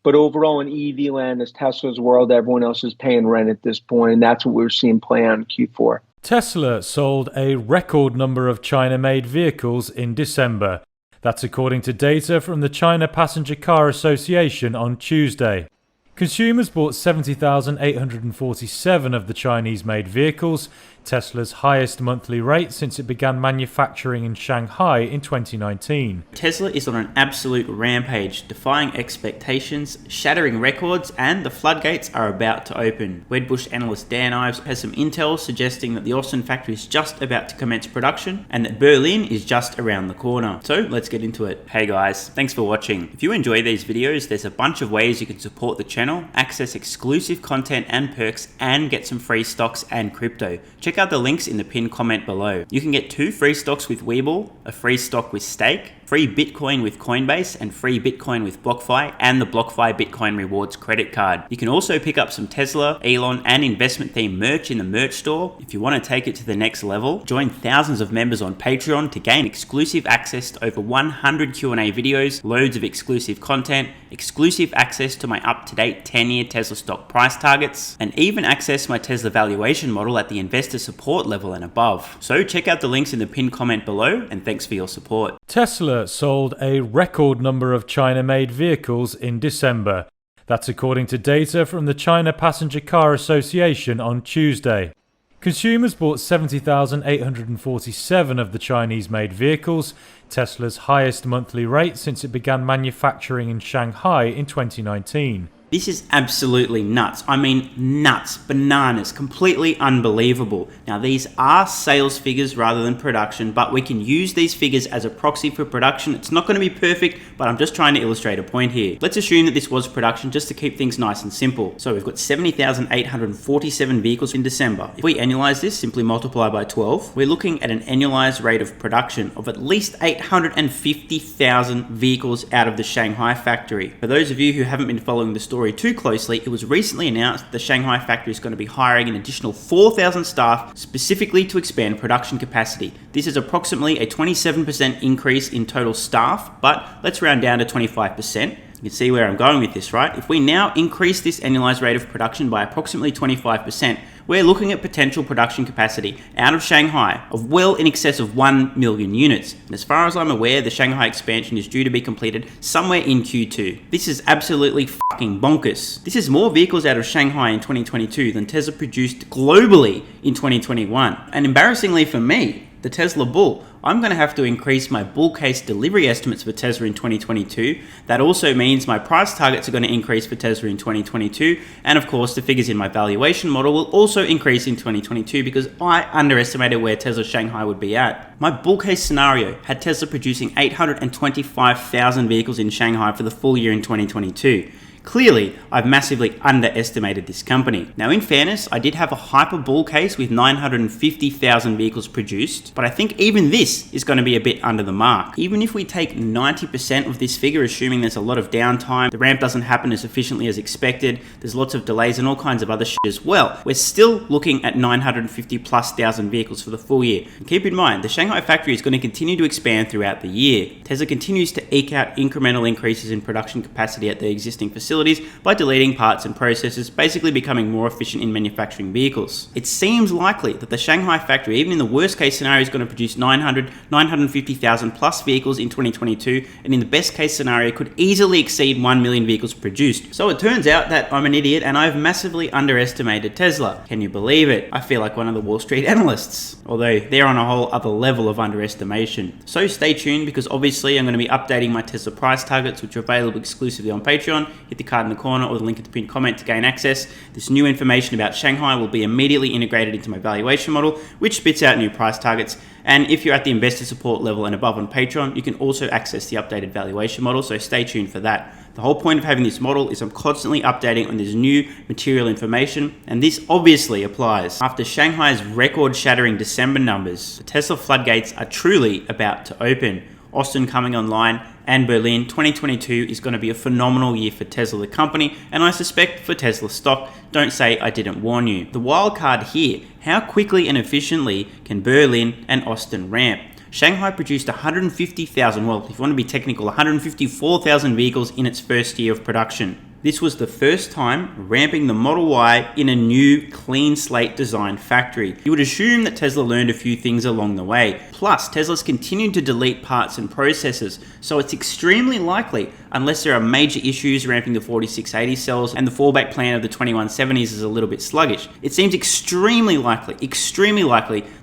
But overall, in EV land, as Tesla's world, everyone else is paying rent at this point, and that's what we're seeing play out in Q4. Tesla sold a record number of China-made vehicles in December. That's according to data from the China Passenger Car Association on Tuesday. Consumers bought 70,847 of the Chinese-made vehicles, Tesla's highest monthly rate since it began manufacturing in Shanghai in 2019. Tesla is on an absolute rampage, defying expectations, shattering records, and the floodgates are about to open. Wedbush analyst Dan Ives has some intel suggesting that the Austin factory is just about to commence production and that Berlin is just around the corner. So let's get into it. Hey guys, thanks for watching. If you enjoy these videos, there's a bunch of ways you can support the channel, access exclusive content and perks, and get some free stocks and crypto. Check out the links in the pinned comment below. You can get 2 free stocks with WeBull, a free stock with Stake, free Bitcoin with Coinbase, and free Bitcoin with BlockFi, and the BlockFi Bitcoin Rewards credit card. You can also pick up some Tesla, Elon, and investment themed merch in the merch store. If you want to take it to the next level, join thousands of members on Patreon to gain exclusive access to over 100 Q&A videos, loads of exclusive content, exclusive access to my up-to-date 10-year Tesla stock price targets, and even access my Tesla valuation model at the investor support level and above. So check out the links in the pinned comment below, and thanks for your support. Tesla sold a record number of China-made vehicles in December. That's according to data from the China Passenger Car Association on Tuesday. Consumers bought 70,847 of the Chinese-made vehicles, Tesla's highest monthly rate since it began manufacturing in Shanghai in 2019. This is absolutely nuts. I mean nuts, bananas, completely unbelievable. Now these are sales figures rather than production, but we can use these figures as a proxy for production. It's not going to be perfect, but I'm just trying to illustrate a point here. Let's assume that this was production just to keep things nice and simple. So we've got 70,847 vehicles in December. If we annualize this, simply multiply by 12, we're looking at an annualized rate of production of at least 850,000 vehicles out of the Shanghai factory. For those of you who haven't been following the story too closely, it was recently announced that the Shanghai factory is going to be hiring an additional 4,000 staff specifically to expand production capacity. This is approximately a 27% increase in total staff, but let's round down to 25%. You can see where I'm going with this, right? If we now increase this annualized rate of production by approximately 25%, we're looking at potential production capacity out of Shanghai of well in excess of 1 million units. And as far as I'm aware, the Shanghai expansion is due to be completed somewhere in Q2. This is absolutely fucking bonkers. This is more vehicles out of Shanghai in 2022 than Tesla produced globally in 2021. And embarrassingly for me, the Tesla bull, I'm going to have to increase my bull case delivery estimates for Tesla in 2022. That also means my price targets are going to increase for Tesla in 2022. And of course, the figures in my valuation model will also increase in 2022 because I underestimated where Tesla Shanghai would be at. My bull case scenario had Tesla producing 825,000 vehicles in Shanghai for the full year in 2022. Clearly, I've massively underestimated this company. Now, in fairness, I did have a hyper bull case with 950,000 vehicles produced, but I think even this is going to be a bit under the mark. Even if we take 90% of this figure, assuming there's a lot of downtime, the ramp doesn't happen as efficiently as expected, there's lots of delays and all kinds of other shit as well, we're still looking at 950,000+ vehicles for the full year. And keep in mind, the Shanghai factory is going to continue to expand throughout the year. Tesla continues to eke out incremental increases in production capacity at the existing facilities by deleting parts and processes, basically becoming more efficient in manufacturing vehicles. It seems likely that the Shanghai factory, even in the worst case scenario, is going to produce 950,000 plus vehicles in 2022, and in the best case scenario could easily exceed 1 million vehicles produced. So it turns out that I'm an idiot and I've massively underestimated Tesla. Can you believe it? I feel like one of the Wall Street analysts, although they're on a whole other level of underestimation. So stay tuned, because obviously I'm going to be updating my Tesla price targets, which are available exclusively on Patreon. Hit the card in the corner or the link at the pinned comment to gain access. This new information about Shanghai will be immediately integrated into my valuation model, which spits out new price targets. And if you're at the investor support level and above on Patreon, you can also access the updated valuation model, so stay tuned for that. The whole point of having this model is I'm constantly updating on this new material information, and this obviously applies. After Shanghai's record-shattering December numbers, the Tesla floodgates are truly about to open. Austin coming online, and Berlin. 2022 is going to be a phenomenal year for Tesla the company, and I suspect for Tesla stock. Don't say I didn't warn you. The wild card here, how quickly and efficiently can Berlin and Austin ramp? Shanghai produced 150,000, well, if you want to be technical, 154,000 vehicles in its first year of production. This was the first time ramping the Model Y in a new clean slate design factory. You would assume that Tesla learned a few things along the way. Plus, Tesla's continued to delete parts and processes, so it's extremely likely, unless there are major issues ramping the 4680 cells and the fallback plan of the 2170s is a little bit sluggish, it seems extremely likely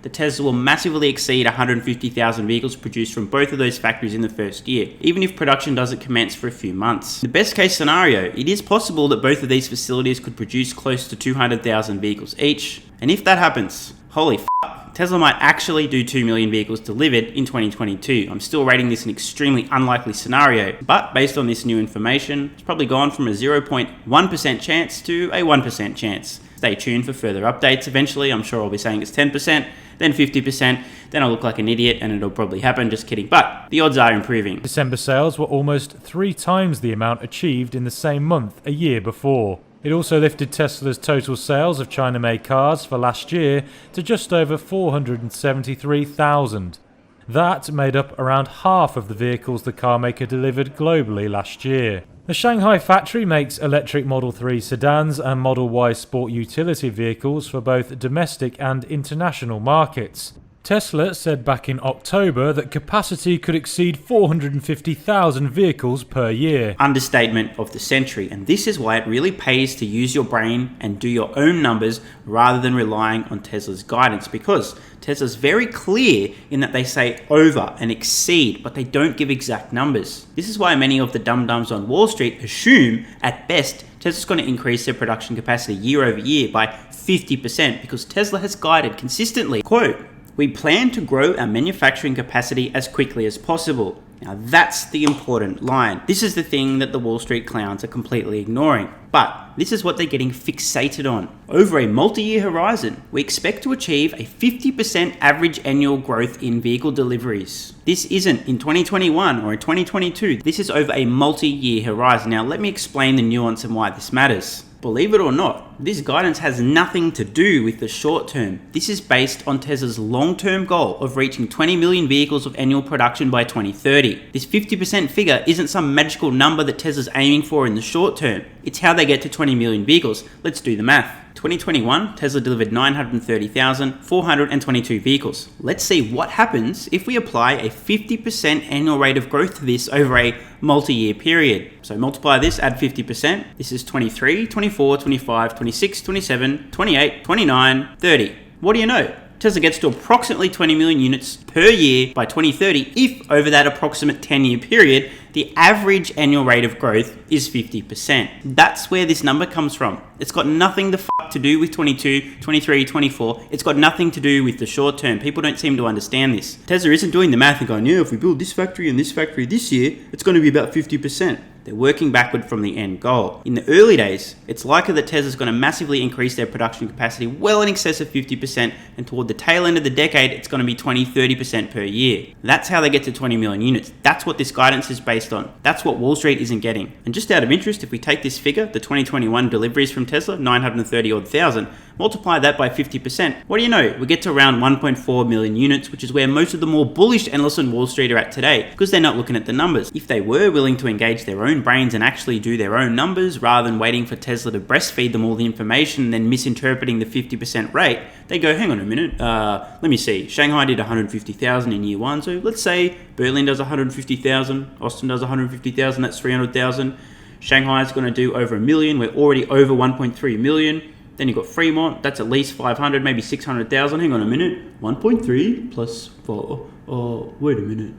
that Tesla will massively exceed 150,000 vehicles produced from both of those factories in the first year, even if production doesn't commence for a few months. In the best case scenario, it is possible that both of these facilities could produce close to 200,000 vehicles each, and if that happens, holy f***, Tesla might actually do 2 million vehicles delivered in 2022. I'm still rating this an extremely unlikely scenario, but based on this new information, it's probably gone from a 0.1% chance to a 1% chance. Stay tuned for further updates. Eventually, I'm sure I'll be saying it's 10%, then 50%, then I'll look like an idiot and it'll probably happen, just kidding. But the odds are improving. December sales were almost 3 times the amount achieved in the same month a year before. It also lifted Tesla's total sales of China-made cars for last year to just over 473,000. That made up around half of the vehicles the carmaker delivered globally last year. The Shanghai factory makes electric Model 3 sedans and Model Y sport utility vehicles for both domestic and international markets. Tesla said back in October that capacity could exceed 450,000 vehicles per year. Understatement of the century, and this is why it really pays to use your brain and do your own numbers rather than relying on Tesla's guidance, because Tesla's very clear in that they say over and exceed, but they don't give exact numbers. This is why many of the dum-dums on Wall Street assume, at best, Tesla's going to increase their production capacity year over year by 50%, because Tesla has guided consistently, quote, "We plan to grow our manufacturing capacity as quickly as possible." Now that's the important line. This is the thing that the Wall Street clowns are completely ignoring. But this is what they're getting fixated on. Over a multi-year horizon, we expect to achieve a 50% average annual growth in vehicle deliveries. This isn't in 2021 or in 2022. This is over a multi-year horizon. Now let me explain the nuance and why this matters. Believe it or not, this guidance has nothing to do with the short term. This is based on Tesla's long-term goal of reaching 20 million vehicles of annual production by 2030. This 50% figure isn't some magical number that Tesla's aiming for in the short term. It's how they get to 20 million vehicles. Let's do the math. 2021, Tesla delivered 930,422 vehicles. Let's see what happens if we apply a 50% annual rate of growth to this over a multi-year period. So multiply this, add 50%. This is 23, 24, 25, 26, 27, 28, 29, 30. What do you know? Tesla gets to approximately 20 million units per year by 2030 if, over that approximate 10-year period, the average annual rate of growth is 50%. That's where this number comes from. It's got nothing to do with 22, 23, 24. It's got nothing to do with the short term. People don't seem to understand this. Tesla isn't doing the math and going, yeah, if we build this factory and this factory this year, it's going to be about 50%. They're working backward from the end goal. In the early days, it's likely that Tesla's going to massively increase their production capacity well in excess of 50%, and toward the tail end of the decade, it's going to be 20-30% per year. That's how they get to 20 million units. That's what this guidance is based on. That's what Wall Street isn't getting. And just out of interest, if we take this figure, the 2021 deliveries from Tesla, 930,000, multiply that by 50%, what do you know? We get to around 1.4 million units, which is where most of the more bullish analysts on Wall Street are at today, because they're not looking at the numbers. If they were willing to engage their own brains and actually do their own numbers, rather than waiting for Tesla to breastfeed them all the information and then misinterpreting the 50% rate, they go, hang on a minute, let me see, Shanghai did 150,000 in year one, so let's say Berlin does 150,000, Austin does 150,000, that's 300,000. Shanghai is going to do over a million, we're already over 1.3 million. Then you've got Fremont, that's at least 500, maybe 600,000. Hang on a minute. 1.3 plus 4. Oh, wait a minute.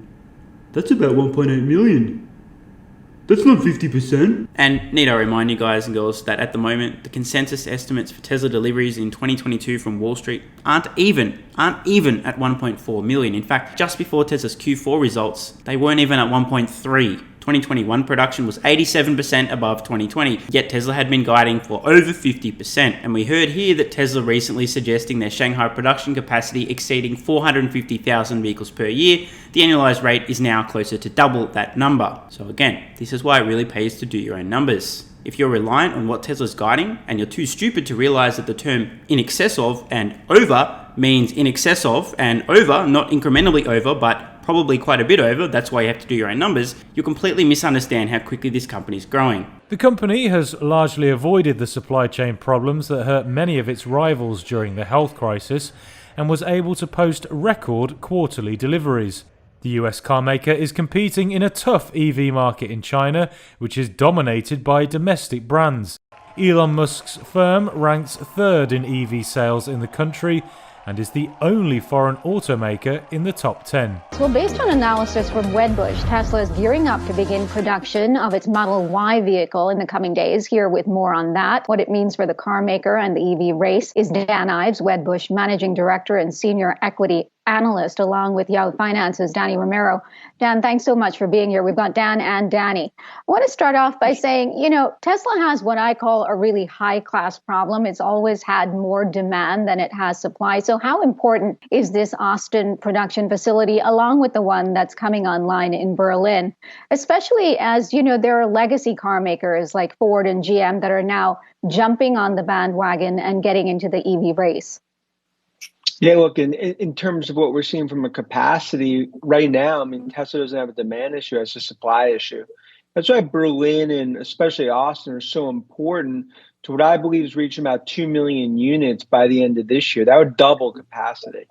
That's about 1.8 million. That's not 50%. And need I remind you guys and girls that at the moment, the consensus estimates for Tesla deliveries in 2022 from Wall Street aren't even at 1.4 million. In fact, just before Tesla's Q4 results, they weren't even at 1.3. 2021 production was 87% above 2020, yet Tesla had been guiding for over 50%. And we heard here that Tesla recently suggesting their Shanghai production capacity exceeding 450,000 vehicles per year. The annualized rate is now closer to double that number. So again, this is why it really pays to do your own numbers. If you're reliant on what Tesla's guiding and you're too stupid to realize that the term in excess of and over means in excess of and over, not incrementally over, but probably quite a bit over, that's why you have to do your own numbers, you'll completely misunderstand how quickly this company is growing. The company has largely avoided the supply chain problems that hurt many of its rivals during the health crisis and was able to post record quarterly deliveries. The US carmaker is competing in a tough EV market in China, which is dominated by domestic brands. Elon Musk's firm ranks third in EV sales in the country and is the only foreign automaker in the top 10. Well, based on analysis from WeBull, Tesla is gearing up to begin production of its Model Y vehicle in the coming days. Here with more on that, what it means for the car maker and the EV race, is Dan Ives, WeBull Managing Director and Senior Equity Analyst, along with Yahoo Finance's Danny Romero. Dan, thanks so much for being here. We've got Dan and Danny. I want to start off by saying, Tesla has what I call a really high-class problem. It's always had more demand than it has supply. So how important is this Austin production facility, along with the one that's coming online in Berlin, especially as, there are legacy car makers like Ford and GM that are now jumping on the bandwagon and getting into the EV race? Yeah, look, in terms of what we're seeing from a capacity right now, Tesla doesn't have a demand issue, it's a supply issue. That's why Berlin and especially Austin are so important to what I believe is reaching about 2 million units by the end of this year. That would double capacity.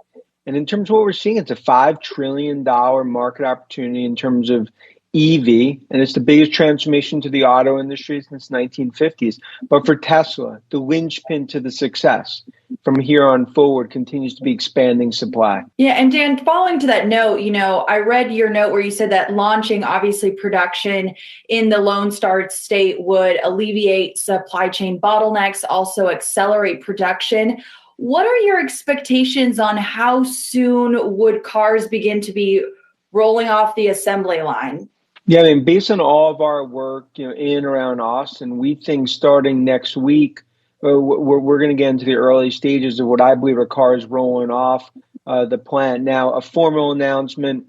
And in terms of what we're seeing, it's a $5 trillion market opportunity in terms of EV, and it's the biggest transformation to the auto industry since the 1950s. But for Tesla, the linchpin to the success from here on forward continues to be expanding supply. Yeah, and Dan, following to that note, I read your note where you said that launching, obviously, production in the Lone Star State would alleviate supply chain bottlenecks, also accelerate production. What are your expectations on how soon would cars begin to be rolling off the assembly line? Yeah, based on all of our work, in and around Austin, we think starting next week, we're going to get into the early stages of what I believe are cars rolling off the plant. Now, a formal announcement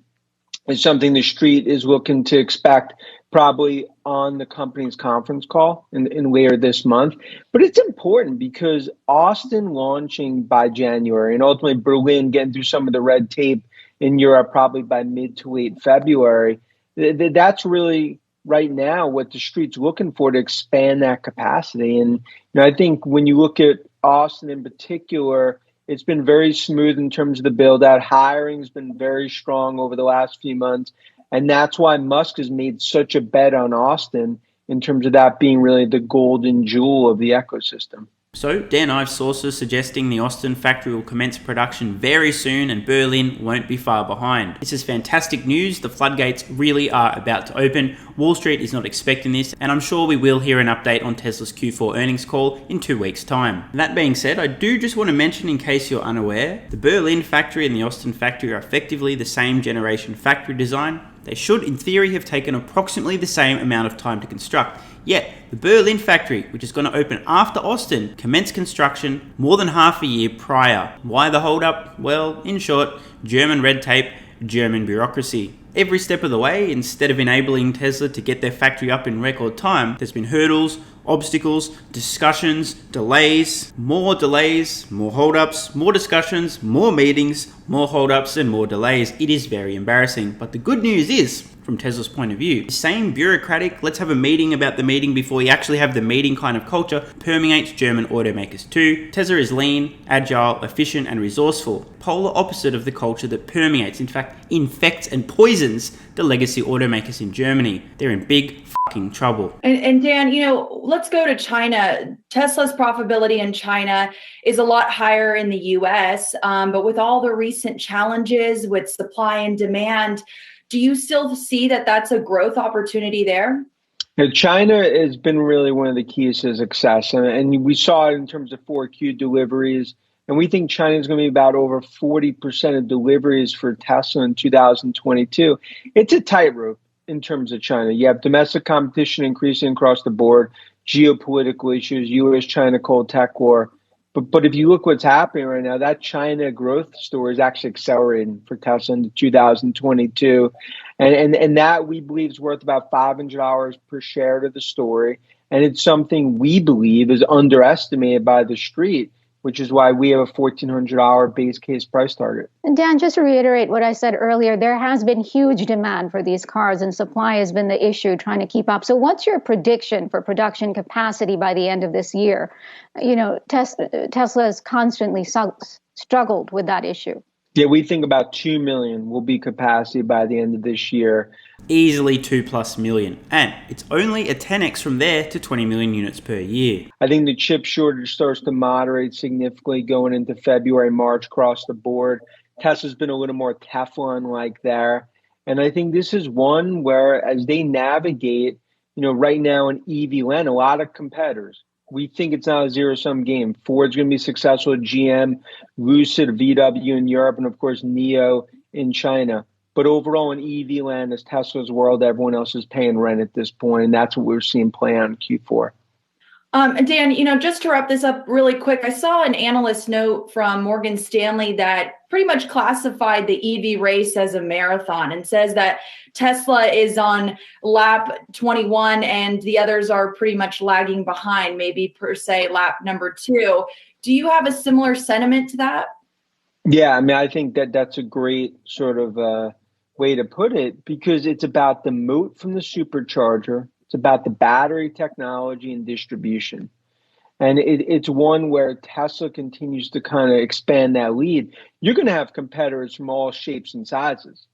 is something the street is looking to expect probably on the company's conference call in later this month. But it's important because Austin launching by January and ultimately Berlin getting through some of the red tape in Europe probably by mid to late February, that's really right now what the street's looking for to expand that capacity. And I think when you look at Austin in particular, it's been very smooth in terms of the build out. Hiring's been very strong over the last few months. And that's why Musk has made such a bet on Austin in terms of that being really the golden jewel of the ecosystem. So, Dan Ives sources suggesting the Austin factory will commence production very soon and Berlin won't be far behind. This is fantastic news. The floodgates really are about to open. Wall Street is not expecting this, and I'm sure we will hear an update on Tesla's Q4 earnings call in 2 weeks' time. That being said, I do just want to mention, in case you're unaware, the Berlin factory and the Austin factory are effectively the same generation factory design. They should, in theory, have taken approximately the same amount of time to construct. Yet, the Berlin factory, which is going to open after Austin, commenced construction more than half a year prior. Why the hold-up? Well, in short, German red tape, German bureaucracy. Every step of the way, instead of enabling Tesla to get their factory up in record time, there's been hurdles, obstacles, discussions, delays, more hold-ups, more discussions, more meetings, more hold-ups, and more delays. It is very embarrassing. But the good news is, from Tesla's point of view, the same bureaucratic, let's have a meeting about the meeting before we actually have the meeting kind of culture permeates German automakers too. Tesla is lean, agile, efficient, and resourceful. Polar opposite of the culture that permeates, in fact, infects and poisons the legacy automakers in Germany. They're in big fucking trouble. And Dan, let's go to China. Tesla's profitability in China is a lot higher in the US, but with all the recent challenges with supply and demand, do you still see that that's a growth opportunity there? China has been really one of the keys to success. And we saw it in terms of 4Q deliveries. And we think China is going to be about over 40% of deliveries for Tesla in 2022. It's a tightrope in terms of China. You have domestic competition increasing across the board, geopolitical issues, US-China cold tech war. But if you look what's happening right now, that China growth story is actually accelerating for Tesla into 2022. And that we believe is worth about $500 per share to the story. And it's something we believe is underestimated by the street which is why we have a $1,400 base case price target. And Dan, just to reiterate what I said earlier, there has been huge demand for these cars and supply has been the issue trying to keep up. So what's your prediction for production capacity by the end of this year? You know, Tesla has constantly struggled with that issue. Yeah, we think about 2 million will be capacity by the end of this year. Easily 2+ million. And it's only a 10x from there to 20 million units per year. I think the chip shortage starts to moderate significantly going into February, March across the board. Tesla's been a little more Teflon-like there. And I think this is one where as they navigate, you know, right now in EV land, a lot of competitors. We think it's not a zero-sum game. Ford's going to be successful at GM, Lucid, VW in Europe, and of course, NIO in China. But overall in EV land, as Tesla's world, everyone else is paying rent at this point, and that's what we're seeing play on in Q4. Dan, you know, just to wrap this up really quick, I saw an analyst note from Morgan Stanley that pretty much classified the EV race as a marathon and says that Tesla is on lap 21 and the others are pretty much lagging behind, maybe per se lap number 2. Do you have a similar sentiment to that? Yeah, I mean, I think that that's a great sort of way to put it because it's about the moat from the supercharger. It's about the battery technology and distribution. And it's one where Tesla continues to kind of expand that lead. You're going to have competitors from all shapes and sizes.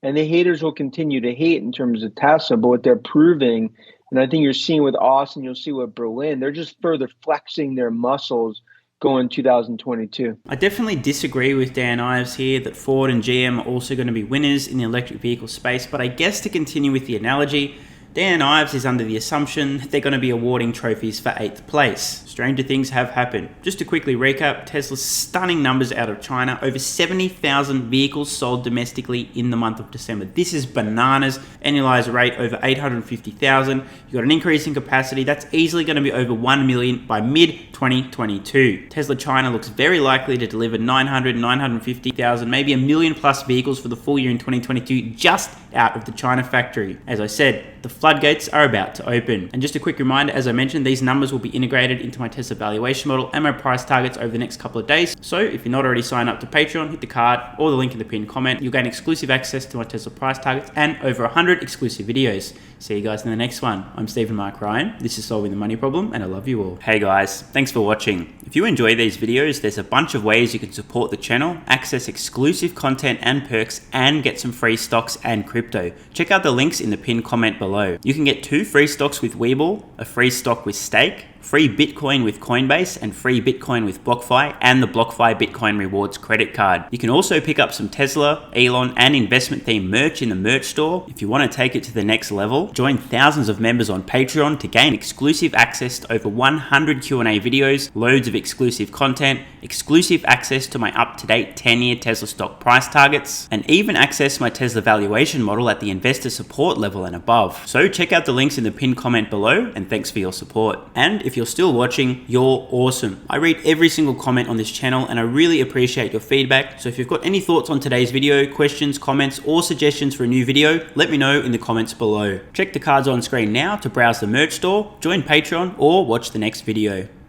And the haters will continue to hate in terms of Tesla, but what they're proving, and I think you're seeing with Austin, you'll see with Berlin, they're just further flexing their muscles going 2022. I definitely disagree with Dan Ives here that Ford and GM are also going to be winners in the electric vehicle space, but I guess to continue with the analogy, Dan Ives is under the assumption they're going to be awarding trophies for 8th place. Stranger things have happened. Just to quickly recap, Tesla's stunning numbers out of China, over 70,000 vehicles sold domestically in the month of December. This is bananas. Annualized rate over 850,000. You got an increase in capacity. That's easily going to be over 1 million by mid-2022. Tesla China looks very likely to deliver 900, 950,000, maybe a million plus vehicles for the full year in 2022 just out of the China factory. As I said, the floodgates are about to open. And just a quick reminder, as I mentioned, these numbers will be integrated into my Tesla valuation model and my price targets over the next couple of days. So if you're not already signed up to Patreon, hit the card or the link in the pinned comment. You'll gain exclusive access to my Tesla price targets and over 100 exclusive videos. See you guys in the next one. I'm Stephen Mark Ryan. This is Solving the Money Problem and I love you all. Hey guys, thanks for watching. If you enjoy these videos, there's a bunch of ways you can support the channel, access exclusive content and perks, and get some free stocks and crypto. Check out the links in the pinned comment below. You can get 2 free stocks with WeBull, a free stock with Stake, free Bitcoin with Coinbase, and free Bitcoin with BlockFi, and the BlockFi Bitcoin Rewards credit card. You can also pick up some Tesla, Elon, and investment themed merch in the merch store. If you want to take it to the next level, join thousands of members on Patreon to gain exclusive access to over 100 Q&A videos, loads of exclusive content, exclusive access to my up-to-date 10-year Tesla stock price targets, and even access my Tesla valuation model at the investor support level and above. So check out the links in the pinned comment below, and thanks for your support. And if you're still watching, you're awesome. I read every single comment on this channel and I really appreciate your feedback. So if you've got any thoughts on today's video, questions, comments, or suggestions for a new video, let me know in the comments below. Check the cards on screen now to browse the merch store, join Patreon, or watch the next video.